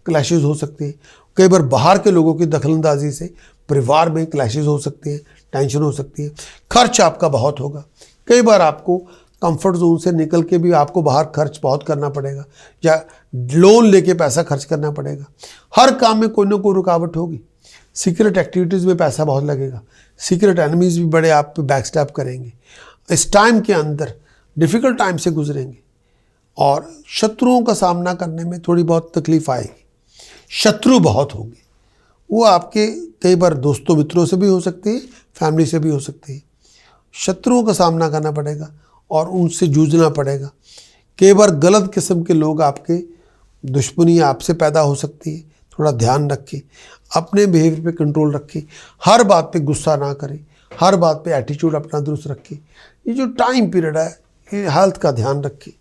क्लैशेस हो सकते हैं। कई बार बाहर के लोगों की दखलंदाजी से परिवार में क्लैशेस हो सकते हैं, टेंशन हो सकती है। खर्च आपका बहुत होगा। कई बार आपको कंफर्ट जोन से निकल के भी आपको बाहर खर्च बहुत करना पड़ेगा, या लोन लेके पैसा खर्च करना पड़ेगा। हर काम में कोई ना कोई रुकावट होगी। सीक्रेट एक्टिविटीज़ में पैसा बहुत लगेगा। सीक्रेट एनिमीज़ भी बड़े आप पे बैकस्टैप करेंगे। इस टाइम के अंदर डिफ़िकल्ट टाइम से गुजरेंगे और शत्रुओं का सामना करने में थोड़ी बहुत तकलीफ आएगी। शत्रु बहुत होंगे, वो आपके कई बार दोस्तों मित्रों से भी हो सकते हैं, फैमिली से भी हो सकते हैं। शत्रुओं का सामना करना पड़ेगा और उनसे जूझना पड़ेगा। कई बार गलत किस्म के लोग आपके दुश्मनी आपसे पैदा हो सकती है। थोड़ा ध्यान रखें, अपने बिहेवियर पे कंट्रोल रखें। हर बात पे गुस्सा ना करें, हर बात पे एटीट्यूड अपना दुरुस्त रखें। ये जो टाइम पीरियड है, ये हेल्थ का ध्यान रखें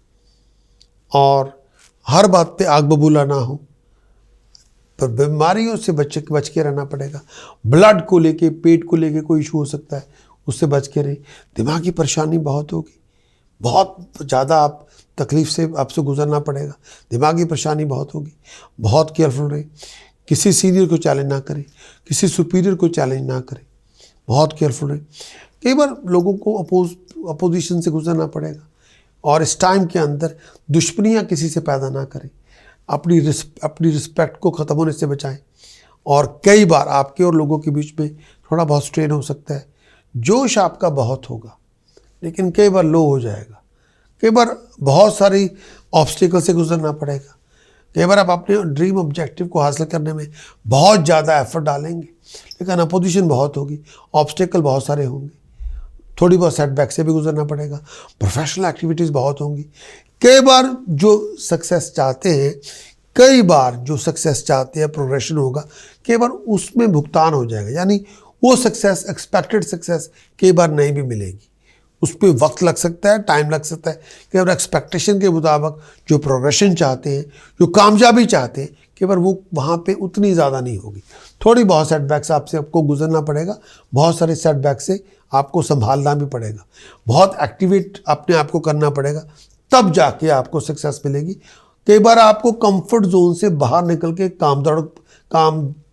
और हर बात पे आग बबूला ना हो। पर बीमारियों से बच के रहना पड़ेगा। ब्लड को लेके, पेट को लेके कोई इशू हो सकता है, उससे बच के रहें। दिमागी परेशानी बहुत होगी, बहुत ज़्यादा आप तकलीफ़ से आपसे गुजरना पड़ेगा। दिमागी परेशानी बहुत होगी, बहुत केयरफुल रहें। किसी सीनियर को चैलेंज ना करें, किसी सुपीरियर को चैलेंज ना करें, बहुत केयरफुल रहें। कई बार लोगों को अपोजिशन से गुजरना पड़ेगा और इस टाइम के अंदर दुश्मनियाँ किसी से पैदा ना करें। अपनी रिस्पेक्ट को ख़त्म होने से बचाएं। और कई बार आपके और लोगों के बीच में थोड़ा बहुत स्ट्रेन हो सकता है। जोश आपका बहुत होगा, लेकिन कई बार लो हो जाएगा। कई बार बहुत सारी ऑब्स्टिकल से गुजरना पड़ेगा। कई बार आप अपने ड्रीम ऑब्जेक्टिव को हासिल करने में बहुत ज़्यादा एफर्ट डालेंगे, लेकिन अपोजिशन बहुत होगी, ऑब्स्टिकल बहुत सारे होंगे। थोड़ी बहुत सेटबैक से भी गुजरना पड़ेगा। प्रोफेशनल एक्टिविटीज़ बहुत होंगी। कई बार जो सक्सेस चाहते हैं, प्रोग्रेशन होगा, कई बार उसमें भुगतान हो जाएगा, यानी वो सक्सेस, एक्सपेक्टेड सक्सेस कई बार नहीं भी मिलेगी। उस पर वक्त लग सकता है, टाइम लग सकता है कि अगर एक्सपेक्टेशन के मुताबिक जो प्रोग्रेशन चाहते हैं, जो कामयाबी चाहते हैं, कि बार वो वहाँ पे उतनी ज़्यादा नहीं होगी। थोड़ी बहुत सेटबैक्स आपको गुजरना पड़ेगा, बहुत सारे सेटबैक से आपको संभालना भी पड़ेगा, बहुत एक्टिवेट अपने आप को करना पड़ेगा, तब जाके आपको सक्सेस मिलेगी। कई बार आपको कंफर्ट जोन से बाहर निकल के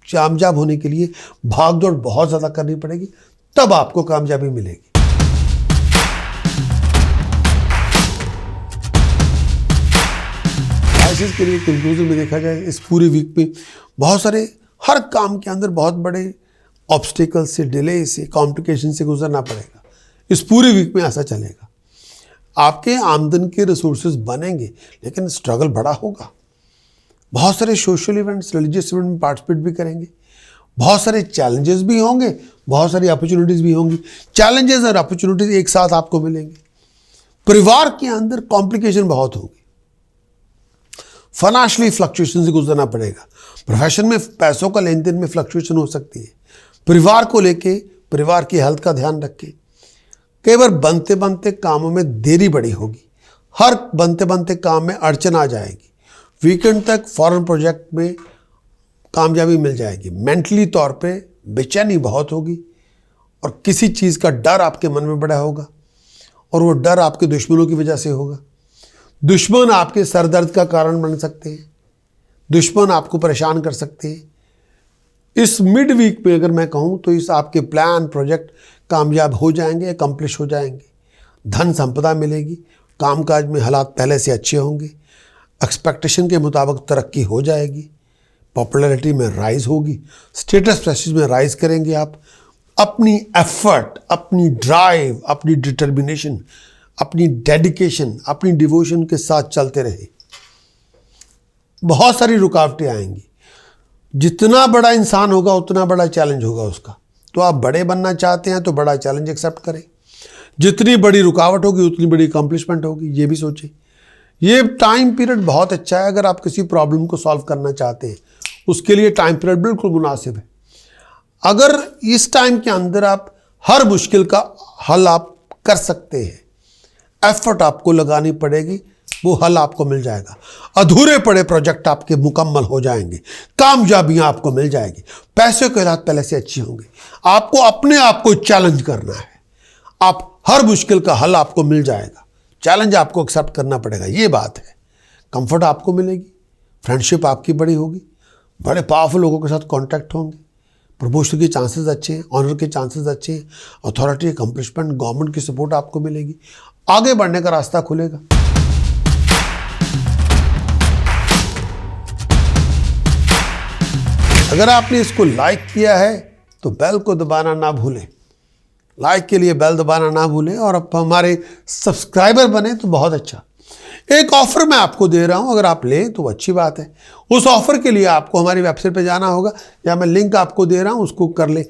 कामयाब होने के लिए भाग दौड़ बहुत ज़्यादा करनी पड़ेगी, तब आपको कामयाबी मिलेगी। के लिए कंक्लूजन में देखा जाए, इस पूरे वीक में बहुत सारे, हर काम के अंदर बहुत बड़े ऑब्स्टिकल से, डिले से, कॉम्प्लिकेशन से गुजरना पड़ेगा। इस पूरे वीक में ऐसा चलेगा। आपके आमदन के रिसोर्सेज बनेंगे, लेकिन स्ट्रगल बड़ा होगा। बहुत सारे सोशल इवेंट्स, रिलीजियस इवेंट में पार्टिसिपेट भी करेंगे, बहुत सारे चैलेंजेस भी होंगे, बहुत सारी अपॉर्चुनिटीज़ भी होंगी। चैलेंजेस और अपॉर्चुनिटीज़ एक साथ आपको मिलेंगे। परिवार के अंदर कॉम्प्लिकेशन बहुत होगी, फाइनेंशियली फ्लक्चुएशन से गुजरना पड़ेगा। प्रोफेशन में पैसों का लेन देन में फ्लक्चुएशन हो सकती है। परिवार को लेके, परिवार की हेल्थ का ध्यान रखें। कई बार बनते बनते कामों में देरी बड़ी होगी, हर बनते बनते काम में अड़चन आ जाएगी। वीकेंड तक फॉरेन प्रोजेक्ट में कामयाबी मिल जाएगी। मेंटली तौर पे बेचैनी बहुत होगी और किसी चीज़ का डर आपके मन में बड़ा होगा, और वो डर आपके दुश्मनों की वजह से होगा। दुश्मन आपके सर दर्द का कारण बन सकते हैं, दुश्मन आपको परेशान कर सकते हैं। इस मिड वीक में अगर मैं कहूँ तो इस आपके प्लान, प्रोजेक्ट कामयाब हो जाएंगे, अकम्प्लिश हो जाएंगे। धन संपदा मिलेगी, कामकाज में हालात पहले से अच्छे होंगे, एक्सपेक्टेशन के मुताबिक तरक्की हो जाएगी, पॉपुलैरिटी में राइज होगी, स्टेटस प्रेस्टीज में राइज करेंगे आप। अपनी एफर्ट, अपनी ड्राइव, अपनी डिटर्मिनेशन, अपनी डेडिकेशन, अपनी डिवोशन के साथ चलते रहे। बहुत सारी रुकावटें आएंगी। जितना बड़ा इंसान होगा उतना बड़ा चैलेंज होगा उसका। तो आप बड़े बनना चाहते हैं तो बड़ा चैलेंज एक्सेप्ट करें। जितनी बड़ी रुकावट होगी उतनी बड़ी अकम्पलिशमेंट होगी, ये भी सोचें। ये टाइम पीरियड बहुत अच्छा है अगर आप किसी प्रॉब्लम को सॉल्व करना चाहते हैं, उसके लिए टाइम पीरियड बिल्कुल मुनासिब है। अगर इस टाइम के अंदर आप हर मुश्किल का हल आप कर सकते हैं, एफर्ट आपको लगानी पड़ेगी, वो हल आपको मिल जाएगा। अधूरे पड़े प्रोजेक्ट आपके मुकम्मल हो जाएंगे, कामयाबियां आपको मिल जाएगी, पैसे के हालात पहले से अच्छी होंगे। आपको अपने आप को चैलेंज करना है, आप हर मुश्किल का हल आपको मिल जाएगा। चैलेंज आपको एक्सेप्ट करना पड़ेगा, ये बात है। कंफर्ट आपको मिलेगी, फ्रेंडशिप आपकी बड़ी होगी, बड़े पावरफुल लोगों के साथ कांटेक्ट होंगे, प्रमोशन के चांसेस अच्छे हैं, ऑनर के चांसेस अच्छे हैं, अथॉरिटी, अकम्पलिशमेंट, गवर्नमेंट की सपोर्ट आपको मिलेगी, आगे बढ़ने का रास्ता खुलेगा। अगर आपने इसको लाइक किया है तो बेल को दबाना ना भूलें, लाइक के लिए बेल दबाना ना भूलें, और अब हमारे सब्सक्राइबर बने तो बहुत अच्छा। एक ऑफर मैं आपको दे रहा हूं, अगर आप लें तो अच्छी बात है। उस ऑफर के लिए आपको हमारी वेबसाइट पे जाना होगा, या मैं लिंक आपको दे रहा हूं, उसको कर लें।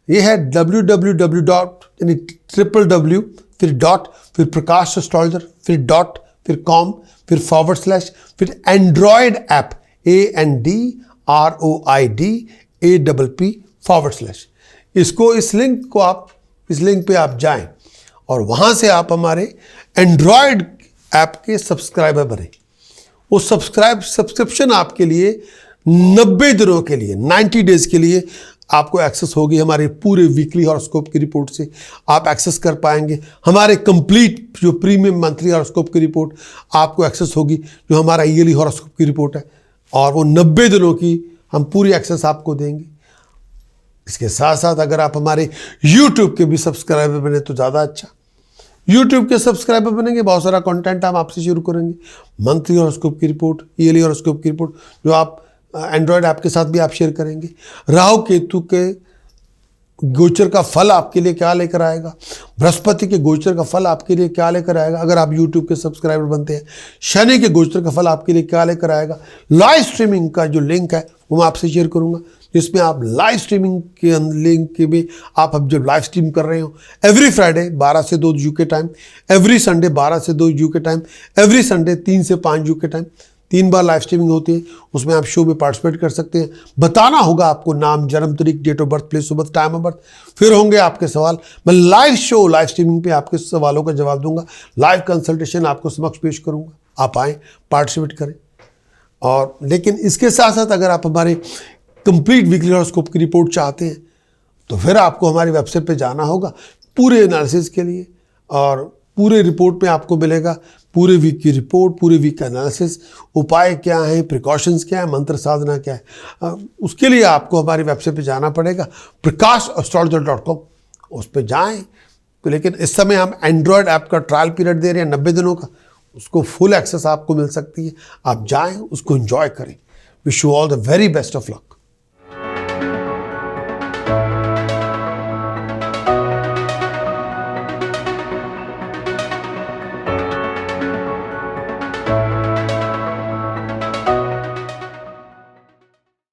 ये है www. फिर डॉट, फिर प्रकाश एस्ट्रोलॉजर, फिर डॉट, फिर कॉम, फिर /, फिर एंड्रॉयड ऐप ANDROIDAPP इसको, इस लिंक पे आप जाएं और वहां से आप हमारे एंड्रॉयड ऐप के सब्सक्राइबर बने। वो सब्सक्रिप्शन आपके लिए 90 दिनों के लिए, 90 डेज के लिए आपको एक्सेस होगी। हमारे पूरे वीकली हॉरोस्कोप की रिपोर्ट से आप एक्सेस कर पाएंगे। हमारे कंप्लीट जो प्रीमियम मंथली हॉरोस्कोप की रिपोर्ट आपको एक्सेस होगी, जो हमारा ईयरली हॉरोस्कोप की रिपोर्ट है, और वो 90 दिनों की हम पूरी एक्सेस आपको देंगे। इसके साथ साथ अगर आप हमारे YouTube के भी सब्सक्राइबर बने तो ज़्यादा अच्छा। YouTube के सब्सक्राइबर बनेंगे, बहुत सारा कंटेंट हम आपसे शुरू करेंगे। मंथली हॉरोस्कोप की रिपोर्ट, ईयरली हॉरोस्कोप की रिपोर्ट, जो आप एंड्रॉयड ऐप के साथ भी आप शेयर करेंगे। राहु केतु के गोचर का फल आपके लिए क्या लेकर आएगा, बृहस्पति के गोचर का फल आपके लिए क्या लेकर आएगा अगर आप YouTube के सब्सक्राइबर बनते हैं, शनि के गोचर का फल आपके लिए क्या लेकर आएगा। लाइव स्ट्रीमिंग का जो लिंक है वो मैं आपसे शेयर करूंगा, जिसमें आप लाइव स्ट्रीमिंग के लिंक के भी आप अब जब लाइव स्ट्रीम कर रहे हो, एवरी फ्राइडे 12 से 2 यूके टाइम, एवरी संडे 12 से 2 यूके टाइम, एवरी संडे 3 से 5 यूके टाइम, 3 बार लाइव स्ट्रीमिंग होती है, उसमें आप शो में पार्टिसिपेट कर सकते हैं। बताना होगा आपको नाम, जन्म तारीख, date of birth, place of birth, time of birth. फिर होंगे आपके सवाल, मैं लाइव स्ट्रीमिंग पे आपके सवालों का जवाब दूंगा, लाइव कंसल्टेशन आपको समक्ष पेश करूंगा। आप आएँ, पार्टिसिपेट करें। और लेकिन इसके साथ साथ अगर आप हमारे कंप्लीट वीकली हॉरोस्कोप की रिपोर्ट चाहते हैं तो फिर आपको हमारी वेबसाइट पे जाना होगा पूरे एनालिसिस के लिए। और पूरे रिपोर्ट में आपको मिलेगा पूरे वीक की रिपोर्ट, पूरे वीक का एनालिसिस, उपाय क्या है, प्रिकॉशंस क्या है, मंत्र साधना क्या है। उसके लिए आपको हमारी वेबसाइट पे जाना पड़ेगा, prakash.astrologer.com। उस पर जाएँ। तो लेकिन इस समय हम एंड्रॉयड ऐप का ट्रायल पीरियड दे रहे हैं 90 दिनों का, उसको फुल एक्सेस आपको मिल सकती है। आप जाएँ, उसको एंजॉय करें। Wish you all the very best of luck.